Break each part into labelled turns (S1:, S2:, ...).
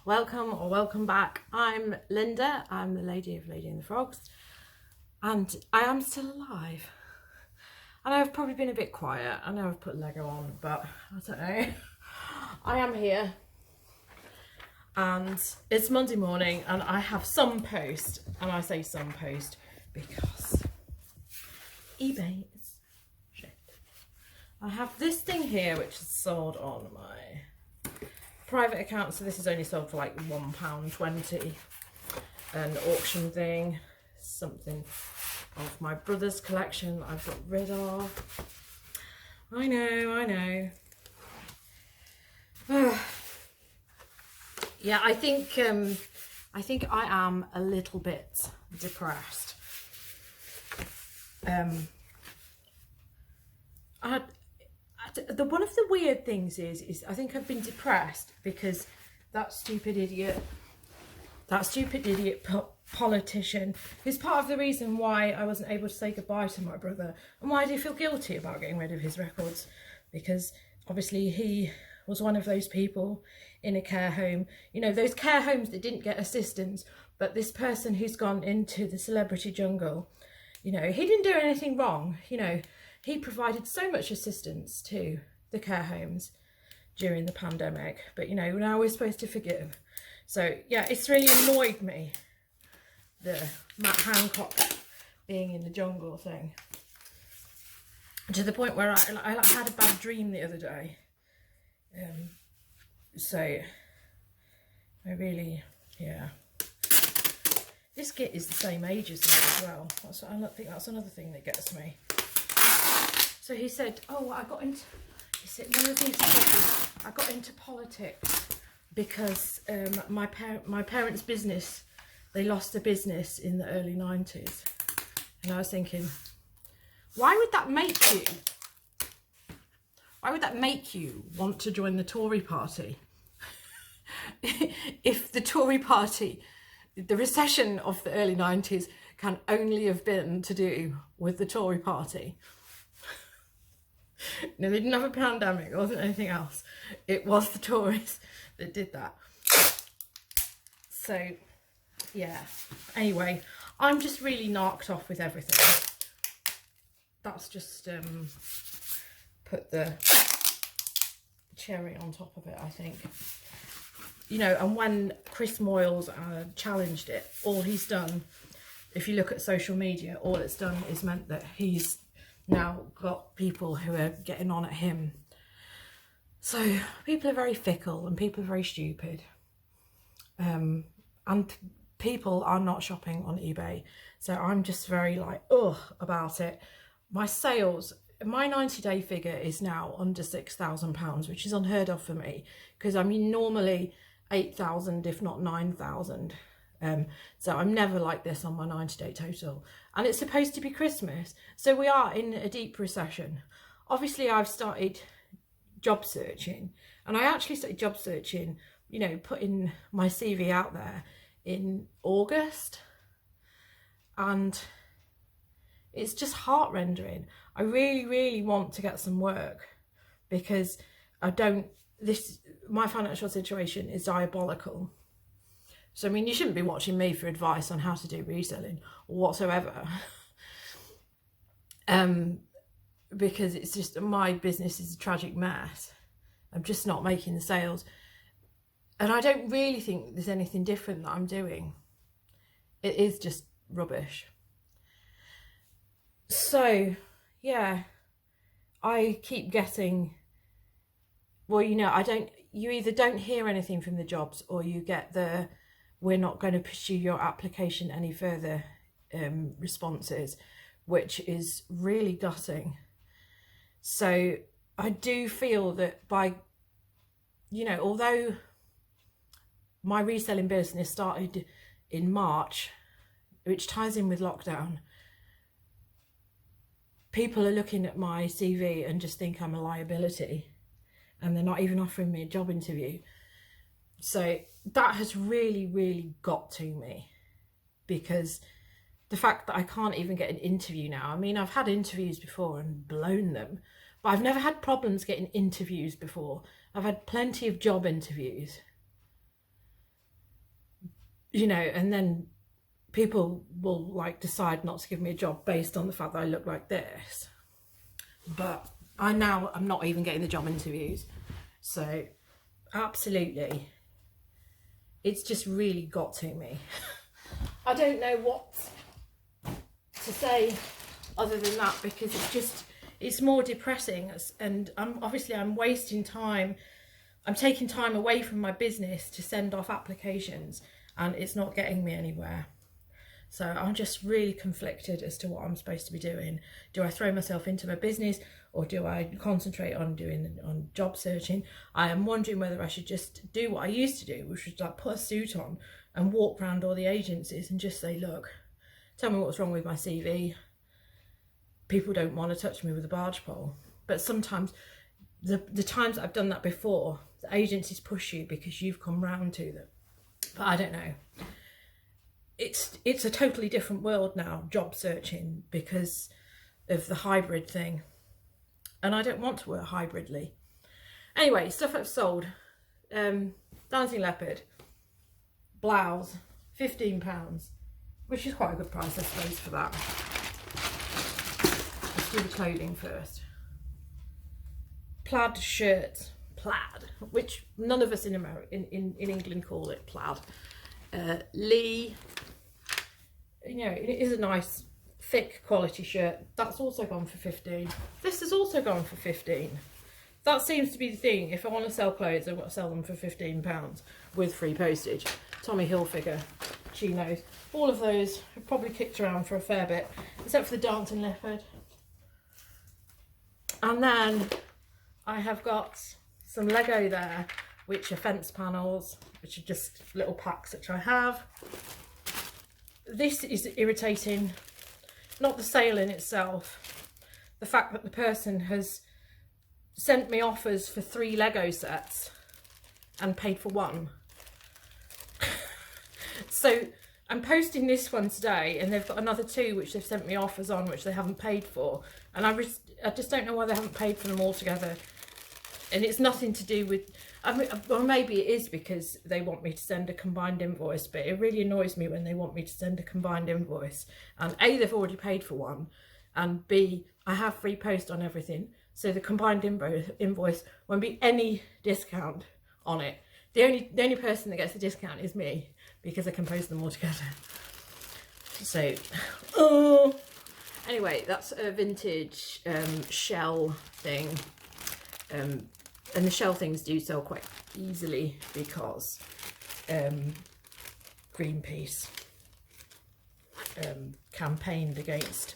S1: Welcome or welcome back. I'm Linda. I'm the lady of Lady and the Frogs, and I am still alive. I know I've probably been a bit quiet. I know I've put Lego on, but I don't know. I am here, and it's Monday morning, and I have some post, and I say some post because eBay is shit. I have this thing here which is sold on my private account, so this is only sold for like £1.20. An auction thing, something of my brother's collection I've got rid of. I know. Yeah, I think I am a little bit depressed. One of the weird things is I think I've been depressed because that stupid idiot politician who's part of the reason why I wasn't able to say goodbye to my brother, and why I do feel guilty about getting rid of his records, because obviously he was one of those people in a care home, you know, those care homes that didn't get assistance, but this person who's gone into the celebrity jungle, you know, he didn't do anything wrong, you know. He provided so much assistance to the care homes during the pandemic, but you know, now we're supposed to forgive. So yeah, it's really annoyed me, the Matt Hancock being in the jungle thing, to the point where I had a bad dream the other day. So I really, yeah. This git is the same age as me as well. I think that's another thing that gets me. So he said, oh, one of the things he said was, I got into politics because my parents' business, they lost the business in the early 90s. And I was thinking, why would that make you want to join the Tory party? If the Tory party, the recession of the early 90s can only have been to do with the Tory party. No, they didn't have a pandemic. It wasn't anything else. It was the Tories that did that. So, yeah. Anyway, I'm just really knocked off with everything. That's just put the cherry on top of it, I think. You know, and when Chris Moyles challenged it, all he's done, if you look at social media, all it's done is meant that he's now got people who are getting on at him. So people are very fickle and people are very stupid, and people are not shopping on eBay. So I'm just very like about it. My sales, my 90-day figure is now under £6,000, which is unheard of for me, because I mean normally 8,000 if not 9,000. So I'm never like this on my 90-day total, and it's supposed to be Christmas, so we are in a deep recession. Obviously I've started job searching, and I actually started job searching, you know, putting my CV out there in August, and it's just heart-rendering. I really want to get some work, because my financial situation is diabolical. So, I mean, you shouldn't be watching me for advice on how to do reselling or whatsoever. Because it's just, my business is a tragic mess. I'm just not making the sales. And I don't really think there's anything different that I'm doing. It is just rubbish. So, yeah, I keep getting, well, you know, you either don't hear anything from the jobs, or you get the, we're not going to pursue your application any further responses, which is really gutting. So I do feel that by, you know, although my reselling business started in March, which ties in with lockdown, people are looking at my CV and just think I'm a liability, and they're not even offering me a job interview. So that has really got to me, because the fact that I can't even get an interview now, I mean, I've had interviews before and blown them, but I've never had problems getting interviews before. I've had plenty of job interviews. you know, and then people will like decide not to give me a job based on the fact that I look like this. But I'm not even getting the job interviews. So absolutely, it's just really got to me. I don't know what to say other than that, because it's more depressing, and I'm wasting time. I'm taking time away from my business to send off applications, and it's not getting me anywhere. So I'm just really conflicted as to what I'm supposed to be doing. Do I throw myself into my business, or do I concentrate on job searching? I am wondering whether I should just do what I used to do, which was like put a suit on and walk around all the agencies and just say, look, tell me what's wrong with my CV. People don't want to touch me with a barge pole. But sometimes, the times I've done that before, the agencies push you because you've come round to them. But I don't know. It's a totally different world now, job searching, because of the hybrid thing. And I don't want to work hybridly. Anyway, stuff I've sold. Dancing leopard. Blouse. £15. Which is quite a good price, I suppose, for that. Let's do the clothing first. Plaid shirts. Plaid. Which none of us in England call it plaid. Lee, you know, it is a nice thick quality shirt. That's also gone for 15. This has also gone for 15. That seems to be the thing. If I want to sell clothes, I've got to sell them for £15 with free postage. Tommy Hilfiger, chinos, all of those have probably kicked around for a fair bit, except for the dancing leopard. And then I have got some Lego there, which are fence panels, which are just little packs which I have. This is irritating, not the sale in itself, the fact that the person has sent me offers for 3 Lego sets and paid for 1. So I'm posting this one today, and they've got another 2 which they've sent me offers on which they haven't paid for, and I just don't know why they haven't paid for them all together. And it's nothing to do with, I mean, or maybe it is because they want me to send a combined invoice, but it really annoys me when they want me to send a combined invoice. And A, they've already paid for one, and B, I have free post on everything. So the combined invoice won't be any discount on it. The only person that gets the discount is me, because I can post them all together. So, anyway, that's a vintage shell thing. And the shell things do sell quite easily because Greenpeace campaigned against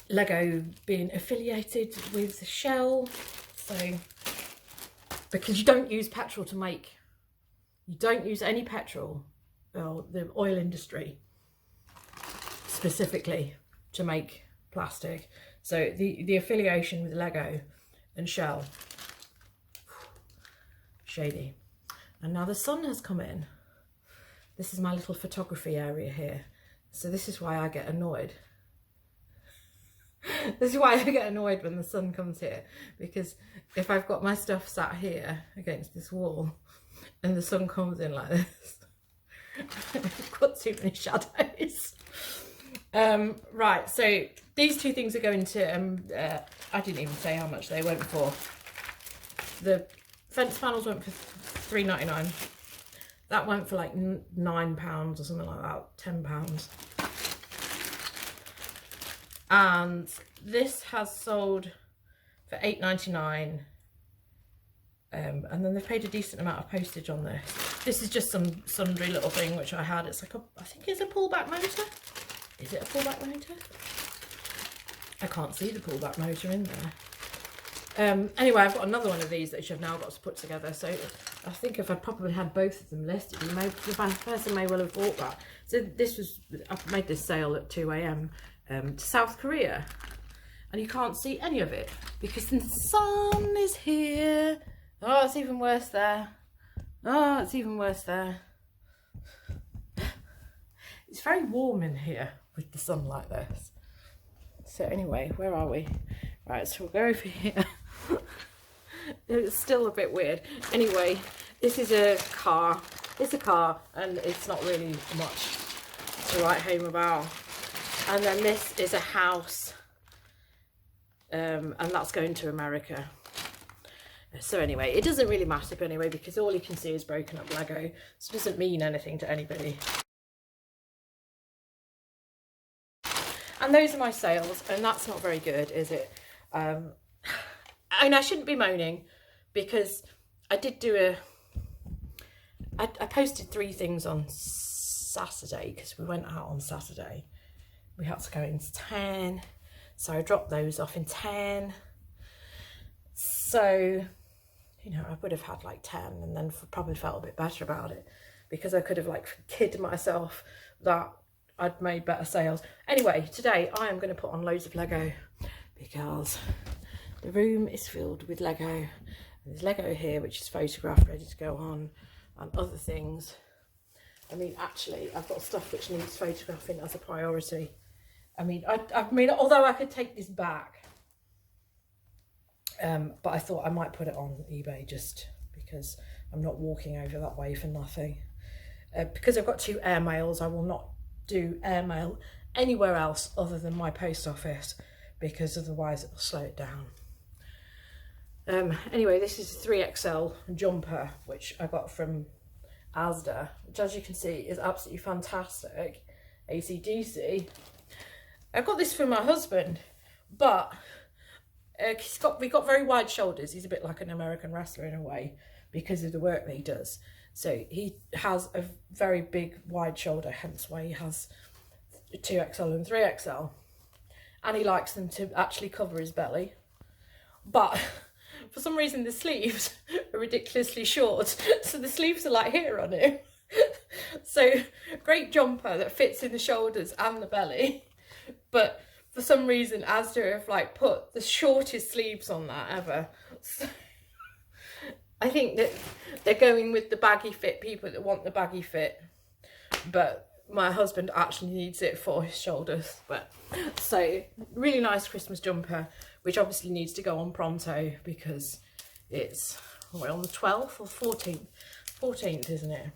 S1: Lego being affiliated with Shell. So, because you don't use petrol to make, you don't use any petrol, or the oil industry specifically, to make plastic. So the affiliation with Lego and Shell, shady. And now the sun has come in. This is my little photography area here. So this is why I get annoyed. This is why I get annoyed when the sun comes here, because if I've got my stuff sat here against this wall and the sun comes in like this, I've got too many shadows. Right, so these 2 things are going to, I didn't even say how much they went for. The fence panels went for £3.99. That went for like £9 or something like that, £10. And this has sold for £8.99. And then they've paid a decent amount of postage on this. This is just some sundry little thing which I had. It's like I think it's a pullback motor. Is it a pullback motor? I can't see the pullback motor in there. Anyway, I've got another one of these that I've now got to put together. So I think if I probably had both of them listed, the person may well have bought that. So this was, I made this sale at 2 AM to South Korea. And you can't see any of it because the sun is here. Oh, it's even worse there. Oh, it's even worse there. It's very warm in here with the sun like this. So anyway, where are we? Right, so we'll go over here. It's still a bit weird. Anyway, this is a car it's a car and it's not really much to write home about. And then this is a house, and that's going to America. So anyway, it doesn't really matter, but anyway, because all you can see is broken up Lego, so it doesn't mean anything to anybody. And those are my sales, and that's not very good, is it? And I shouldn't be moaning, because I did do I posted 3 things on Saturday, because we went out on Saturday. We had to go into 10, so I dropped those off in 10. So, you know, I would have had like 10 and then probably felt a bit better about it, because I could have like kidded myself that I'd made better sales. Anyway, today I am going to put on loads of Lego, because the room is filled with Lego. And there's Lego here, which is photographed, ready to go on, and other things. I mean, actually, I've got stuff which needs photographing as a priority. I mean, although I could take this back, but I thought I might put it on eBay just because I'm not walking over that way for nothing. Because I've got 2 airmails, I will not do airmail anywhere else other than my post office, because otherwise it will slow it down. Anyway, this is a 3XL jumper which I got from Asda, which, as you can see, is absolutely fantastic. AC/DC. I got this for my husband, but we got very wide shoulders. He's a bit like an American wrestler in a way, because of the work that he does. So he has a very big wide shoulder, hence why he has 2XL and 3XL. And he likes them to actually cover his belly. But for some reason the sleeves are ridiculously short, so the sleeves are like here on him. So great jumper that fits in the shoulders and the belly, but for some reason Asda have like put the shortest sleeves on that ever. So I think that they're going with the baggy fit people that want the baggy fit, but my husband actually needs it for his shoulders. But so really nice Christmas jumper, which obviously needs to go on pronto, because it's, we're on the 12th or 14th, isn't it?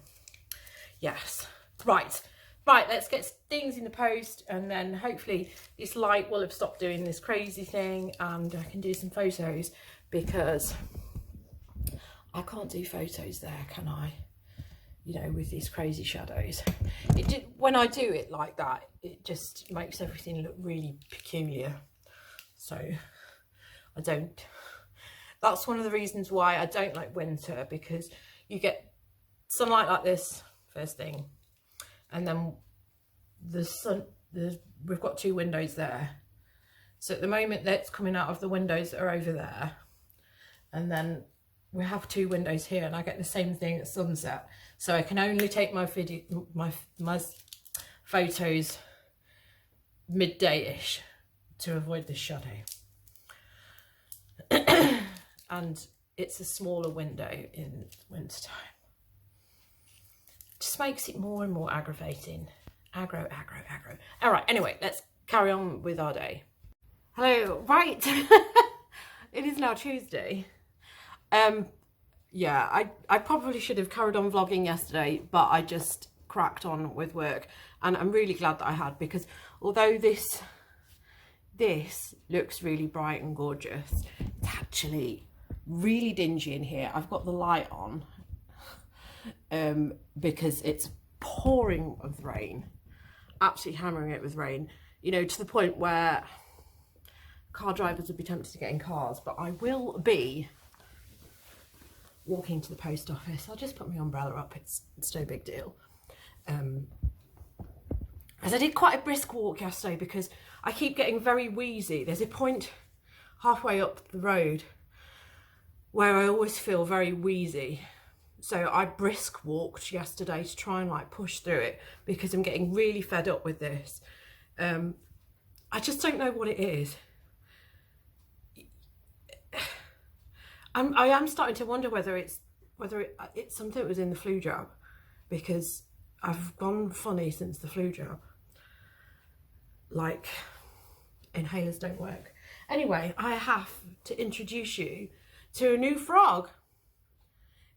S1: Yes. Right, let's get things in the post, and then hopefully this light will have stopped doing this crazy thing and I can do some photos, because I can't do photos there, can I? You know, with these crazy shadows. When I do it like that, it just makes everything look really peculiar. So I don't. That's one of the reasons why I don't like winter, because you get sunlight like this first thing, and then the sun. We've got 2 windows there, so at the moment that's coming out of the windows that are over there, and then we have 2 windows here, and I get the same thing at sunset. So I can only take my photos midday-ish to avoid the shadow. And it's a smaller window in winter time. Just makes it more and more aggravating. Aggro. All right, anyway, let's carry on with our day. Hello, right. It is now Tuesday. Yeah, I probably should have carried on vlogging yesterday, but I just cracked on with work, and I'm really glad that I had, because although this looks really bright and gorgeous, it's actually really dingy in here. I've got the light on because it's pouring with rain, absolutely hammering it with rain, you know, to the point where car drivers would be tempted to get in cars. But I will be walking to the post office. I'll just put my umbrella up, it's no big deal. As I did quite a brisk walk yesterday, because I keep getting very wheezy. There's a point halfway up the road where I always feel very wheezy, so I brisk walked yesterday to try and like push through it, because I'm getting really fed up with this. I just don't know what it is. I am starting to wonder whether it's something that was in the flu jab, because I've gone funny since the flu jab. Like, inhalers don't work. Anyway, I have to introduce you to a new frog.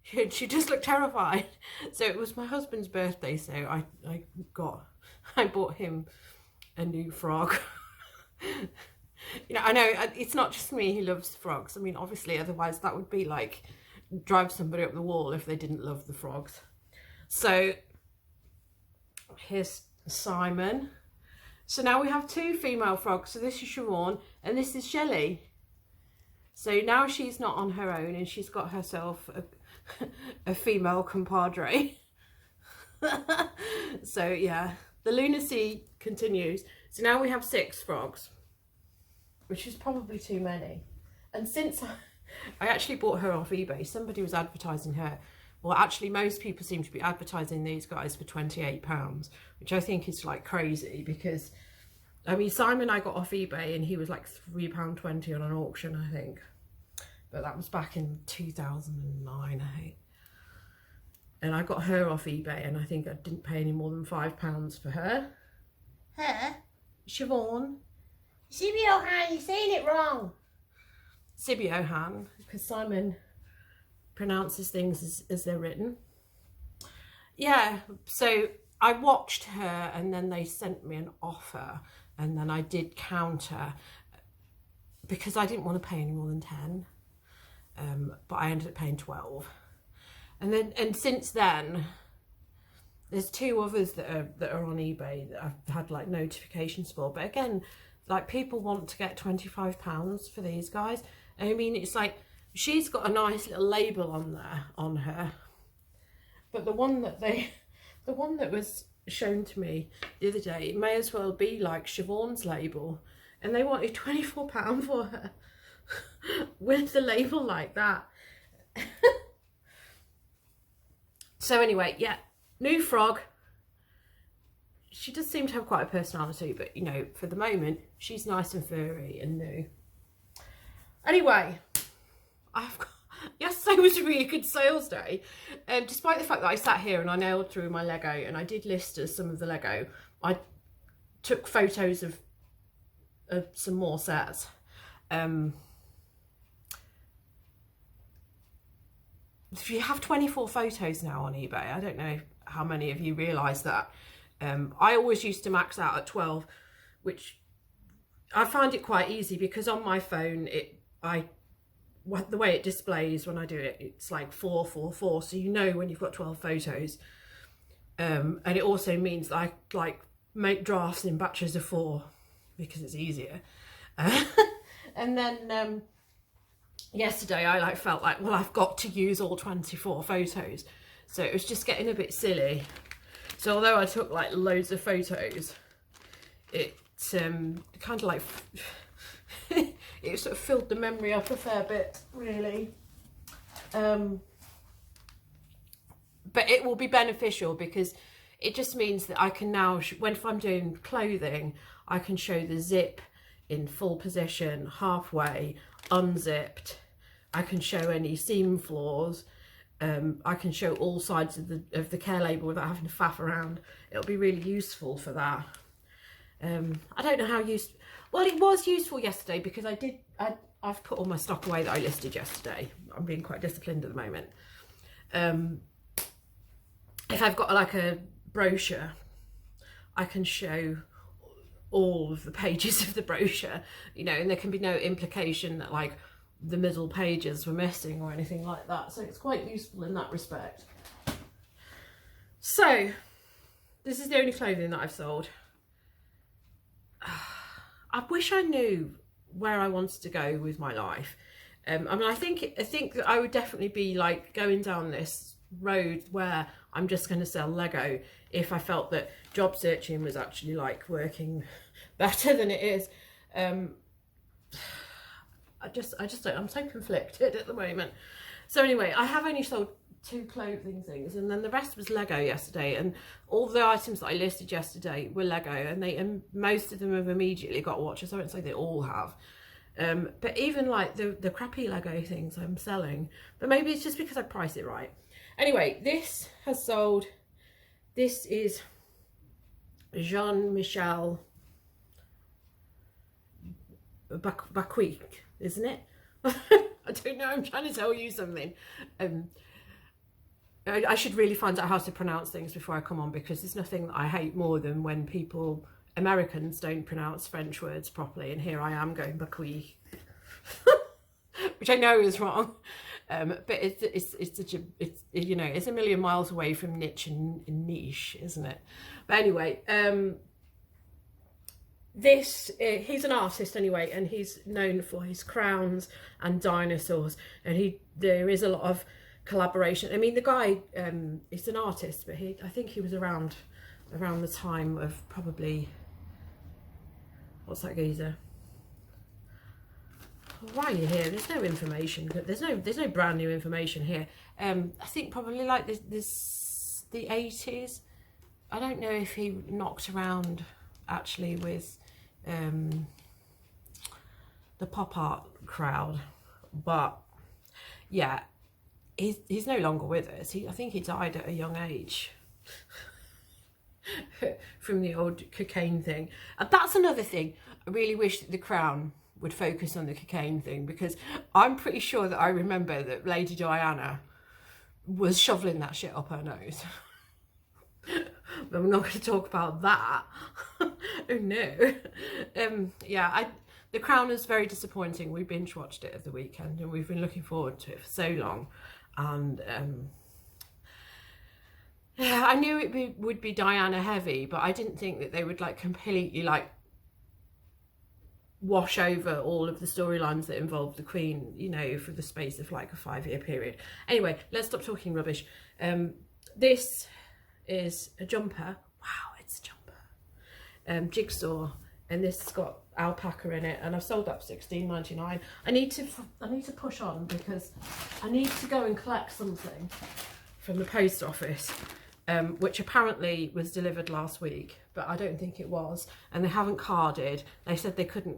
S1: She just looked terrified. So it was my husband's birthday, so I bought him a new frog. You know, I know it's not just me who loves frogs. I mean, obviously, otherwise that would be like drive somebody up the wall if they didn't love the frogs. So here's Simon. So now we have 2 female frogs. So this is Siobhan and this is Shelley. So now she's not on her own and she's got herself a female compadre. So yeah, the lunacy continues. So now we have 6 frogs, which is probably too many. And since I actually bought her off eBay, somebody was advertising her. Well, actually, most people seem to be advertising these guys for £28, which I think is like crazy because, I mean, Simon I got off eBay and he was like £3.20 on an auction, I think. But that was back in 2009, I think. And I got her off eBay and I think I didn't pay any more than £5 for her. Her? Siobhan. Sibiohan, you're saying it wrong. Sibiohan, because Simon pronounces things as they're written. Yeah, so I watched her and then they sent me an offer and then I did counter because I didn't want to pay any more than 10, but I ended up paying 12. And since then there's 2 others that are on eBay that I've had like notifications for, but again, like people want to get £25 for these guys. I mean, it's like she's got a nice little label on there on her, but the one that was shown to me the other day, it may as well be like Siobhan's label, and they wanted £24 for her with the label like that. So anyway, yeah, new frog. She does seem to have quite a personality, but you know, for the moment she's nice and furry and new. Anyway, yesterday was a really good sales day, despite the fact that I sat here and I nailed through my Lego and I did list as some of the Lego. I took photos of some more sets. If you have 24 photos now on eBay, I don't know how many of you realise that. I always used to max out at 12, which I find it quite easy because on my phone, the way it displays when I do it, it's like 4, 4, 4. So you know when you've got 12 photos. And it also means that I like make drafts in batches of 4 because it's easier. And then yesterday I like felt like, well, I've got to use all 24 photos. So it was just getting a bit silly. So although I took like loads of photos, it kind of like it sort of filled the memory up a fair bit, really. But it will be beneficial because it just means that I can now, if I'm doing clothing, I can show the zip in full position, halfway, unzipped. I can show any seam flaws. I can show all sides of the care label without having to faff around. It'll be really useful for that. I don't know how useful. Well, it was useful yesterday because I've put all my stock away that I listed yesterday. I'm being quite disciplined at the moment. If I've got like a brochure, I can show all of the pages of the brochure, you know, and there can be no implication that like the middle pages were missing or anything like that. So it's quite useful in that respect. So this is the only clothing that I've sold. I wish I knew where I wanted to go with my life. I mean, I think that I would definitely be like going down this road where I'm just going to sell Lego if I felt that job searching was actually like working better than it is. I just don't, I'm so conflicted at the moment. So anyway, I have only sold 2 clothing things, and then the rest was Lego yesterday, and all the items that I listed yesterday were Lego, and most of them have immediately got watches. I won't say they all have, but even like the crappy Lego things I'm selling, but maybe it's just because I price it right. Anyway, this has sold. This is Jean-Michel Baquique, isn't it? I don't know, I'm trying to tell you something. I should really find out how to pronounce things before I come on, because there's nothing that I hate more than when people, Americans, don't pronounce French words properly, and here I am going Bacuy, which I know is wrong, but it's such a, it's, you know, it's a million miles away from niche and niche, isn't it? But anyway, he's an artist anyway, and he's known for his crowns and dinosaurs, and there is a lot of collaboration. I mean, the guy is an artist, but I think he was around the time of probably, what's that geezer? Why are you here? There's no information. There's no brand new information here. I think probably like the 80s. I don't know if he knocked around actually with the pop art crowd, but yeah, he's no longer with us. I think he died at a young age from the old cocaine thing. And that's another thing. I really wish that the Crown would focus on the cocaine thing, because I'm pretty sure that I remember that Lady Diana was shoveling that shit up her nose. But we're not going to talk about that. Oh no. Yeah, The Crown is very disappointing. We binge watched it at the weekend, and we've been looking forward to it for so long. And yeah, I knew it would be Diana heavy, but I didn't think that they would like completely like wash over all of the storylines that involve the Queen, you know, for the space of like a 5-year period. Anyway, let's stop talking rubbish. This is a jumper. Wow, it's a jumper. Jigsaw, and this has got alpaca in it, and I've sold that for $16.99. I need to push on, because I need to go and collect something from the post office, which apparently was delivered last week, but I don't think it was, and they haven't carded. They said they couldn't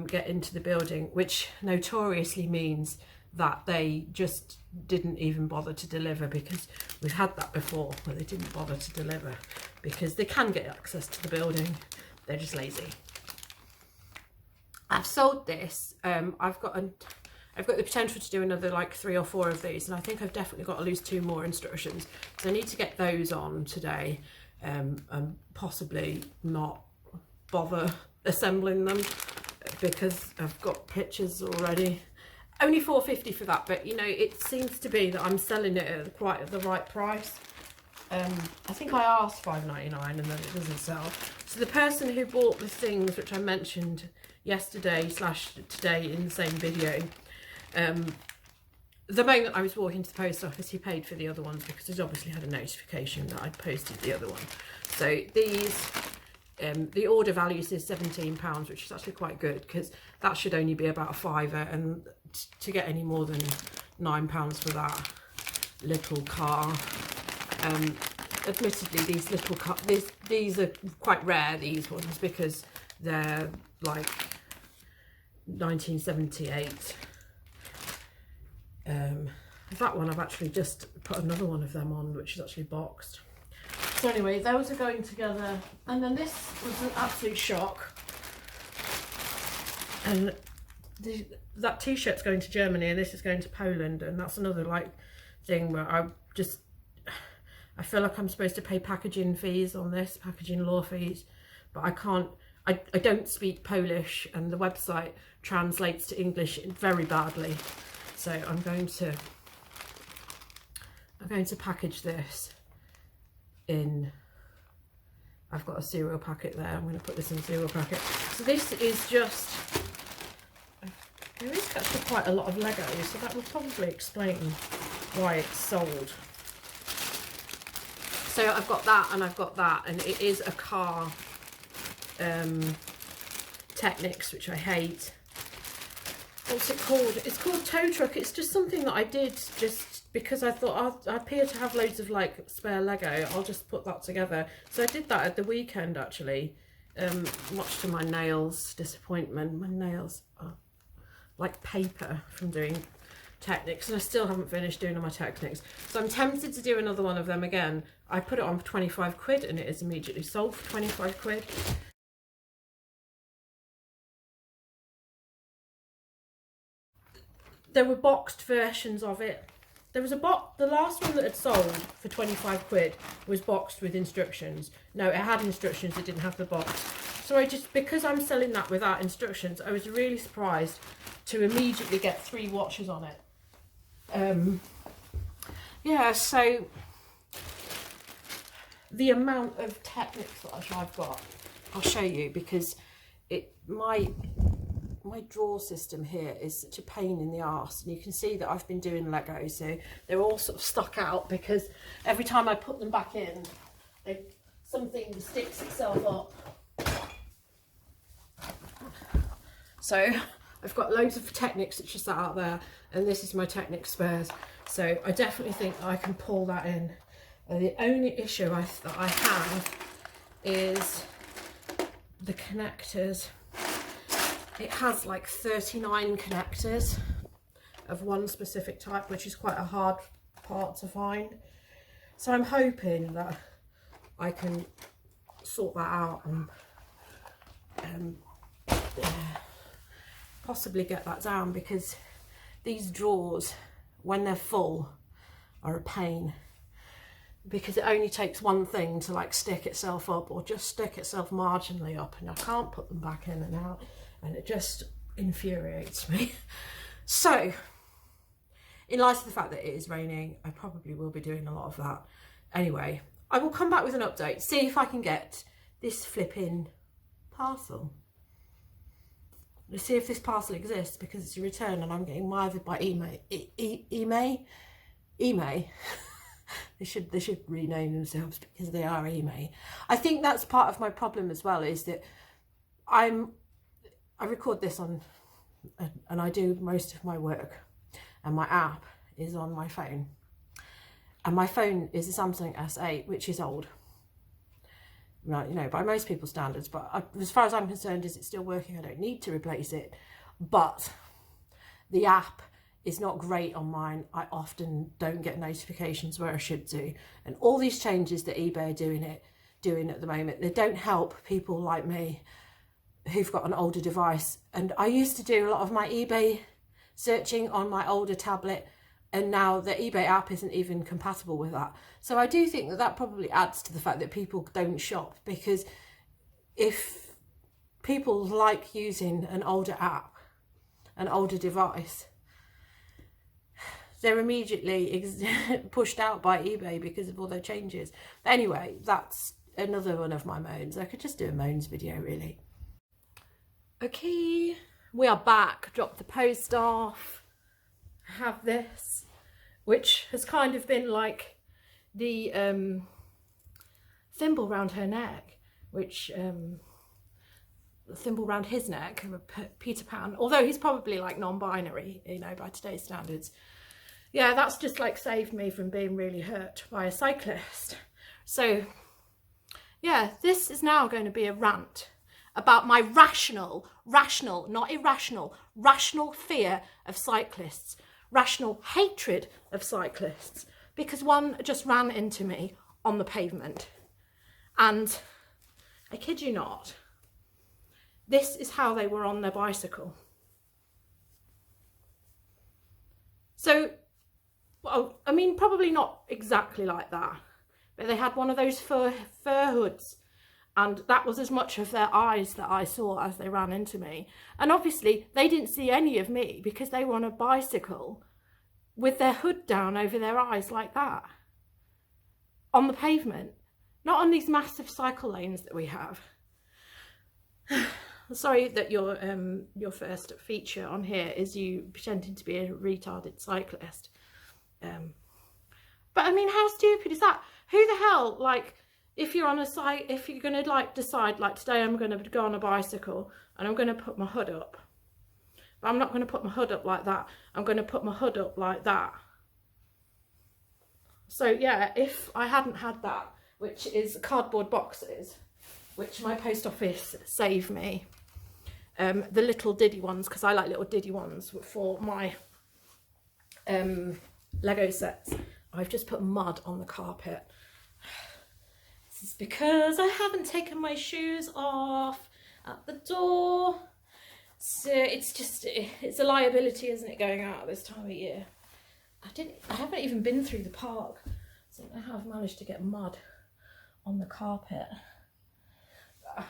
S1: get into the building, which notoriously means that they just didn't even bother to deliver, because we've had that before where they didn't bother to deliver because they can get access to the building, they're just lazy. I've sold this. I've got the potential to do another like 3 or 4 of these, and I think I've definitely got at least 2 more instructions, so I need to get those on today, and possibly not bother assembling them because I've got pictures already. Only $4.50 for that, but you know, it seems to be that I'm selling it at quite the right price. I think I asked $5.99 and then it doesn't sell. So the person who bought the things which I mentioned yesterday / today in the same video, the moment I was walking to the post office, he paid for the other ones because he's obviously had a notification that I'd posted the other one. So these, the order value says £17, which is actually quite good, because that should only be about a £5, and to get any more than £9 for that little car. Admittedly, these little car, these are quite rare, these ones, because they're like 1978. That one I've actually just put another one of them on, which is actually boxed. So anyway, those are going together, and then this was an absolute shock. And that t-shirt's going to Germany, and this is going to Poland, and that's another like thing where I feel like I'm supposed to pay packaging fees on this, packaging law fees, but I can't. I don't speak Polish, and the website translates to English very badly. So I'm going to package this in. I've got a cereal packet there. I'm going to put this in a cereal packet. So this is just. There is actually quite a lot of Lego, so that will probably explain why it's sold. So I've got that and I've got that, and it is a car. Technics, which I hate. What's it called? It's called tow truck. It's just something that I did just because I thought I appear to have loads of like spare Lego. I'll just put that together. So I did that at the weekend actually. Much to my nails' disappointment. My nails are like paper from doing Technics, and I still haven't finished doing all my Technics. So I'm tempted to do another one of them again. I put it on for 25 quid and it is immediately sold for 25 quid. There were boxed versions of it. there was a box, the last one that had sold for 25 quid was boxed with instructions. No, it had instructions, it didn't have the box. So because I'm selling that without instructions, I was really surprised to immediately get 3 watches on it. Yeah, so the amount of Technic that I've got, I'll show you, because my drawer system here is such a pain in the arse, and you can see that I've been doing Lego, so they're all sort of stuck out because every time I put them back in, something sticks itself up. So I've got loads of Technics that just sat out there, and this is my Technic spares. So I definitely think I can pull that in. The only issue that I have is the connectors. It has like 39 connectors of one specific type, which is quite a hard part to find. So I'm hoping that I can sort that out and possibly get that down, because these drawers, when they're full, are a pain, because it only takes one thing to like stick itself up or just stick itself marginally up, and I can't put them back in and out, and it just infuriates me. So in light of the fact that it is raining, I probably will be doing a lot of that. Anyway, I will come back with an update, see if I can get this flipping parcel. Let's see if this parcel exists, because it's a return and I'm getting mithered by eBay. eBay. They should rename themselves, because they are eBay. I think that's part of my problem as well, is that I record this on, and I do most of my work, and my app is on my phone, and my phone is a Samsung S8, which is old, right, you know, by most people's standards, but as far as I'm concerned, is it still working? I don't need to replace it, but the app is not great on mine. I often don't get notifications where I should do, and all these changes that eBay are doing at the moment, they don't help people like me who've got an older device. And I used to do a lot of my eBay searching on my older tablet, and now the eBay app isn't even compatible with that. So I do think that that probably adds to the fact that people don't shop, because if people like using an older app, an older device, they're immediately pushed out by eBay because of all their changes. But anyway, that's another one of my moans. I could just do a moans video, really. Okay, we are back. Dropped the post off. Have this, which has kind of been like the thimble round her neck, which the thimble round his neck, Peter Pan, although he's probably like non-binary, you know, by today's standards. Yeah, that's just like saved me from being really hurt by a cyclist. So yeah, this is now going to be a rant about my rational, not irrational, rational fear of cyclists, rational hatred of cyclists, because one just ran into me on the pavement. And I kid you not, this is how they were on their bicycle. So, well, I mean, probably not exactly like that, but they had one of those fur hoods, and that was as much of their eyes that I saw as they ran into me. And obviously they didn't see any of me, because they were on a bicycle with their hood down over their eyes like that, on the pavement, not on these massive cycle lanes that we have. Sorry that your first feature on here is you pretending to be a retarded cyclist. But I mean, how stupid is that? Who the hell, like, if you're on a site, if you're going to like decide, like, today I'm going to go on a bicycle and I'm going to put my hood up, but I'm not going to put my hood up like that, I'm going to put my hood up like that. So yeah, if I hadn't had that, which is cardboard boxes, which my post office saved me, the little diddy ones, because I like little diddy ones for my Lego sets. I've just put mud on the carpet. This is because I haven't taken my shoes off at the door. So it's just, it's a liability, isn't it, going out at this time of year. I haven't even been through the park, so I have managed to get mud on the carpet. I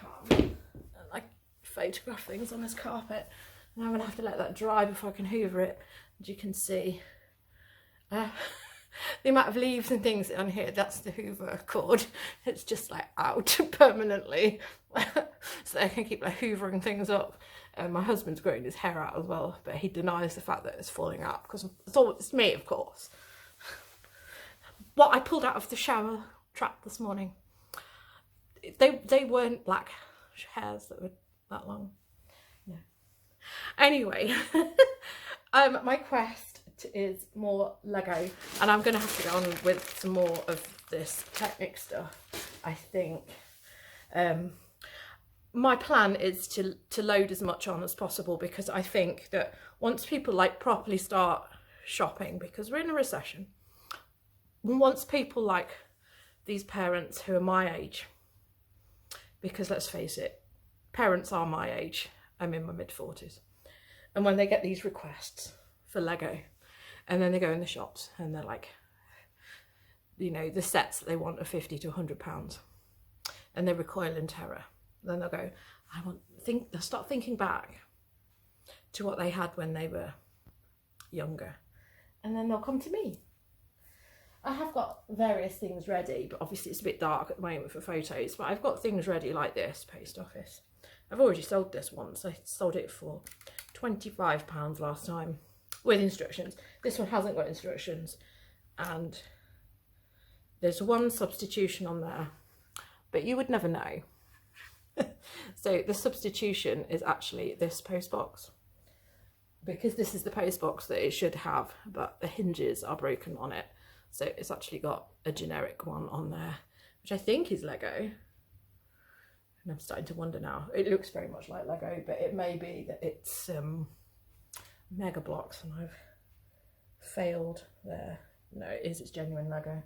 S1: like photograph things on this carpet, and I'm gonna have to let that dry before I can hoover it. As you can see, the amount of leaves and things on here, that's the hoover cord. It's just like out permanently, so I can keep like hoovering things up. My husband's growing his hair out as well, but he denies the fact that it's falling out because it's me, of course. What I pulled out of the shower trap this morning, they weren't black hairs that were that long. No. Anyway, my quest is more Lego, and I'm going to have to go on with some more of this Technic stuff, I think. My plan is to load as much on as possible, because I think that once people like properly start shopping, because we're in a recession, once people like these parents who are my age, because let's face it, parents are my age, I'm in my mid-40s, and when they get these requests for Lego, and then they go in the shops and they're like, you know, the sets that they want are £50 to £100, and they recoil in terror. Then they'll go, they'll start thinking back to what they had when they were younger, and then they'll come to me. I have got various things ready, but obviously it's a bit dark at the moment for photos, but I've got things ready like this, post office. I've already sold this once. I sold it for £25 last time with instructions. This one hasn't got instructions, and there's one substitution on there, but you would never know. So the substitution is actually this post box, because this is the post box that it should have, but the hinges are broken on it. So it's actually got a generic one on there, which I think is Lego. And I'm starting to wonder now. It looks very much like Lego, but it may be that it's Mega Blocks, and I've failed there. No, it is. It's genuine Lego.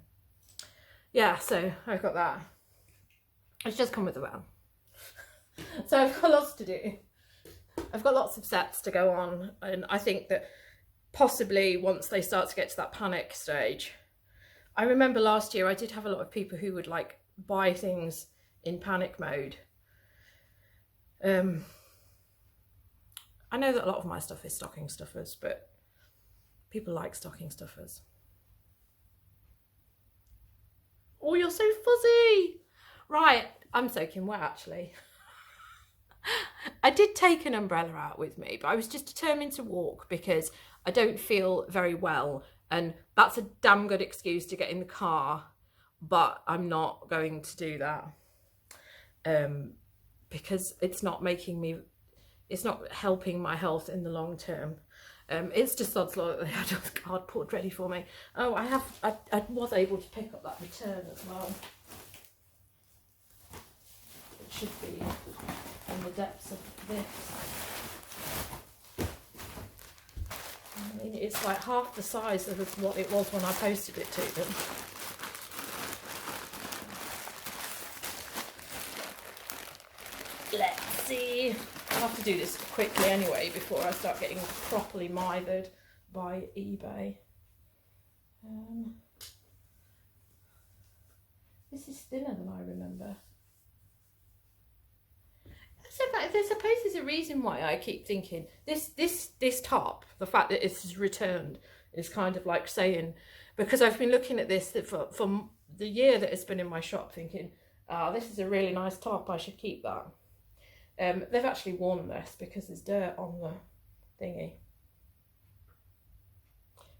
S1: Yeah, so I've got that. It's just come with the van. So I've got lots to do. I've got lots of sets to go on, and I think that possibly once they start to get to that panic stage, I remember last year I did have a lot of people who would like buy things in panic mode. I know that a lot of my stuff is stocking stuffers, but people like stocking stuffers. Oh, you're so fuzzy. Right, I'm soaking wet actually. I did take an umbrella out with me, but I was just determined to walk because I don't feel very well, and that's a damn good excuse to get in the car, but I'm not going to do that because it's not helping my health in the long term. It's just odds law that they had a cardboard ready for me. Oh, I was able to pick up that return as well. It should be in the depths of this. I mean, it's like half the size of what it was when I posted it to them. Let's see. I'll have to do this quickly anyway before I start getting properly mithered by eBay. This is thinner than I remember. So I suppose there's a reason why I keep thinking this top, the fact that it's returned, is kind of like saying, because I've been looking at this for the year that it's been in my shop, thinking, this is a really nice top, I should keep that. They've actually worn this because there's dirt on the thingy.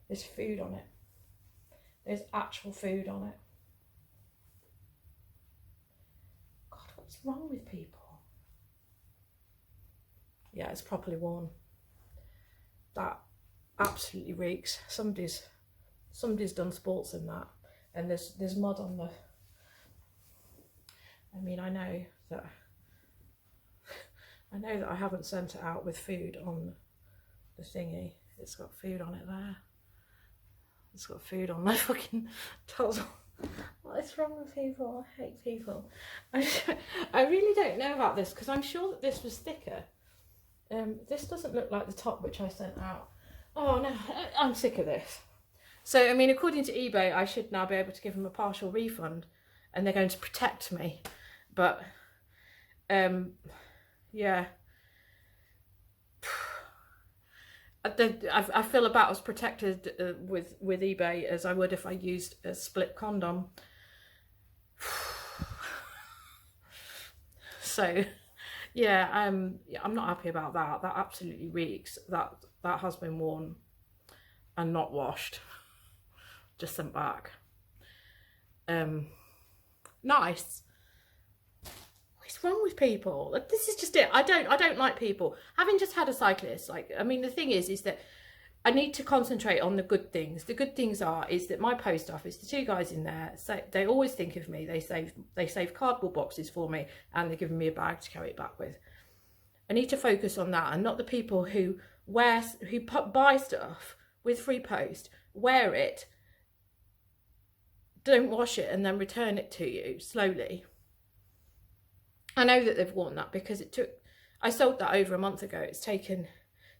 S1: There's food on it. There's actual food on it. God, what's wrong with people? Yeah, it's properly worn. That absolutely reeks. Somebody's done sports in that, and there's mud on the. I mean, I know that I haven't sent it out with food on the thingy. It's got food on it there. It's got food on my fucking towel. What is wrong with people? I hate people. I really don't know about this, because I'm sure that this was thicker. This doesn't look like the top which I sent out. Oh no, I'm sick of this. So, I mean, according to eBay, I should now be able to give them a partial refund, and they're going to protect me. But, yeah. I feel about as protected with eBay as I would if I used a split condom. So, yeah, I'm not happy about that. That absolutely reeks. That has been worn and not washed. Just sent back. Nice. What's wrong with people? This is just it. I don't like people. Having just had a cyclist, like, I mean, the thing is that I need to concentrate on the good things. The good things is that my post office, the two guys in there, they always think of me. They save cardboard boxes for me, and they're giving me a bag to carry it back with. I need to focus on that, and not the people who buy stuff with free post, wear it, don't wash it, and then return it to you slowly. I know that they've worn that because I sold that over a month ago. It's taken,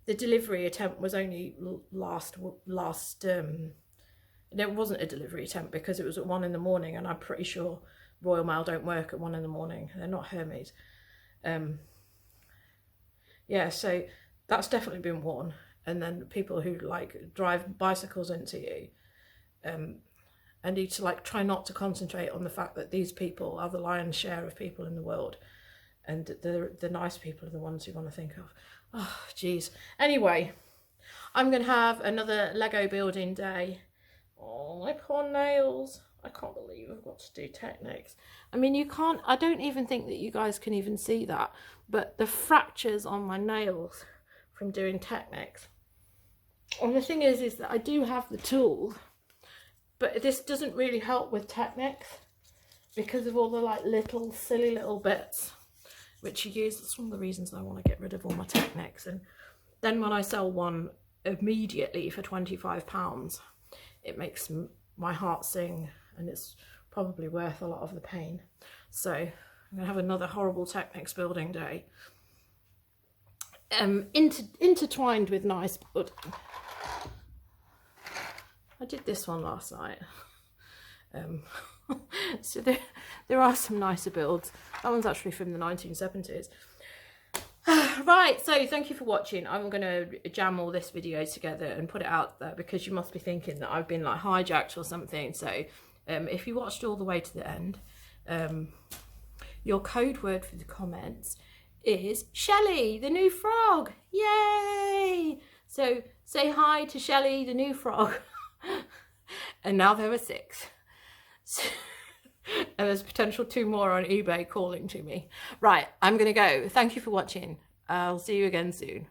S1: the delivery attempt was only it wasn't a delivery attempt because it was at 1 in the morning, and I'm pretty sure Royal Mail don't work at 1 in the morning. They're not Hermes. Yeah, so that's definitely been worn. And then people who like drive bicycles into you, I need to like try not to concentrate on the fact that these people are the lion's share of people in the world, and the nice people are the ones you want to think of. Oh, geez. Anyway, I'm going to have another Lego building day. Oh, my poor nails. I can't believe I've got to do Technics. I mean, you can't, I don't even think that you guys can even see that, but the fractures on my nails from doing Technics. And the thing is that I do have the tool, but this doesn't really help with Technics because of all the like little silly little bits which you use. That's one of the reasons I want to get rid of all my Technics. And then when I sell one immediately for £25, it makes my heart sing, and it's probably worth a lot of the pain. So I'm gonna have another horrible Technics building day, intertwined with nice building. I did this one last night. So there are some nicer builds. That one's actually from the 1970s. Right, so thank you for watching. I'm going to jam all this video together and put it out there because you must be thinking that I've been like hijacked or something. So if you watched all the way to the end, your code word for the comments is Shelley, the new frog. Yay! So say hi to Shelley, the new frog. And now there are 6. And there's potential 2 more on eBay calling to me. Right, I'm gonna go. Thank you for watching. I'll see you again soon.